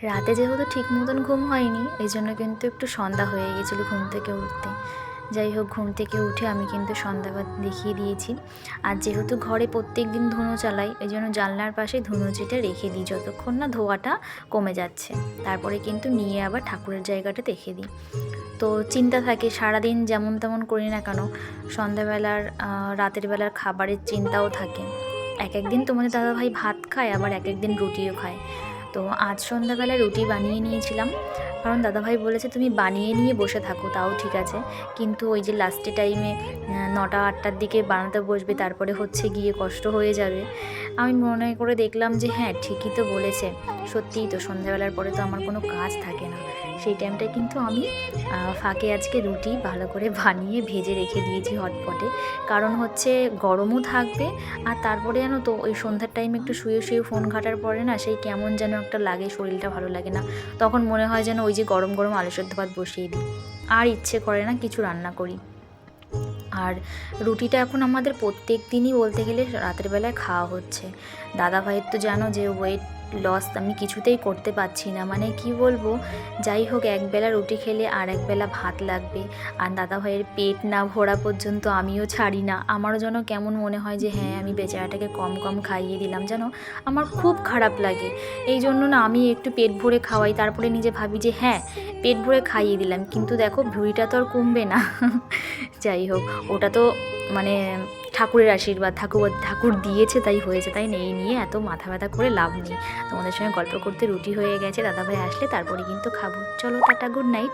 রাতে যেহেতু ঠিক মতন ঘুম হয়নি, এই জন্য কিন্তু একটু সন্ধ্যা হয়ে গেছিলো ঘুম থেকে উঠতে। যাই হোক, ঘুম থেকে উঠে আমি কিন্তু সন্ধ্যাবাত দেখিয়ে দিয়েছি। আর যেহেতু ঘরে প্রত্যেক দিন ধুনো চালাই, এই জন্য জানলার পাশে ধুনোচিটা রেখে দিই যতক্ষণ না ধোঁয়াটা কমে যাচ্ছে। তারপরে কিন্তু নিয়ে আবার ঠাকুরের জায়গাটা দেখে দিই। তো চিন্তা থাকে সারাদিন যেমন তেমন করি না কেন, সন্ধ্যাবেলার রাতের বেলার খাবারের চিন্তাও থাকে। এক একদিন তোমাদের দাদাভাই ভাত খায়, আবার এক একদিন রুটিও খায়। তো আজ সন্ধ্যাবেলায় রুটি বানিয়ে নিয়েছিলাম, কারণ দাদাভাই বলেছে তুমি বানিয়ে নিয়ে বসে থাকো, তাও ঠিক আছে, কিন্তু ওই যে লাস্টে টাইমে 9টা-8টার দিকে বানাতে বসবে, তারপরে হচ্ছে গিয়ে কষ্ট হয়ে যাবে। আমি মনে করে দেখলাম যে হ্যাঁ, ঠিকই তো বলেছে। সত্যিই তো, সন্ধ্যাবেলার পরে তো আমার কোনো কাজ থাকে না। সেই টাইমটায় কিন্তু আমি ফাঁকে আজকে রুটি ভালো করে বানিয়ে ভেজে রেখে দিয়েছি হটপটে। কারণ হচ্ছে গরমও থাকবে, আর তারপরে জানো তো ওই সন্ধ্যার টাইমে একটু শুয়ে শুয়ে ফোন ঘাটার পরে না সেই কেমন যেন একটা লাগে, শরীরটা ভালো লাগে না। তখন মনে হয় যেন ওই যে গরম গরম আলু সেদ্ধ ভাত বসিয়ে দিই, আর ইচ্ছে করে না কিছু রান্না করি। আর রুটিটা এখন আমাদের প্রত্যেক দিনই বলতে গেলে রাতের বেলায় খাওয়া হচ্ছে। দাদা ভাইয়ের তো জানো যে ওয়েট লস আমি কিছুতেই করতে পারছি না, মানে কি বলবো। যাই হোক, একবেলা রুটি খেলে আর একবেলা ভাত লাগবে। আর দাদা ভাইয়ের পেট না ভরা পর্যন্ত আমিও ছাড়ি না। আমারও যেন কেমন মনে হয় যে হ্যাঁ, আমি বেচারাটাকে কম কম খাইয়ে দিলাম, যেন আমার খুব খারাপ লাগে। এই জন্য না আমি একটু পেট ভরে খাওয়াই, তারপরে নিজে ভাবি যে হ্যাঁ, পেট ভরে খাইয়ে দিলাম, কিন্তু দেখো ভুঁড়িটা তো আর কমবে না। যাই হোক, ওটা তো মানে ঠাকুরের আশীর্বাদ, ঠাকুর দিয়েছে তাই হয়েছে, তাই না? এই নিয়ে এত মাথা ব্যথা করে লাভ নেই। তোমাদের সঙ্গে গল্প করতে রুটি হয়ে গেছে, দাদাভাই আসলে তারপরে কিন্তু খাবো। চলো, টাটা, গুড নাইট।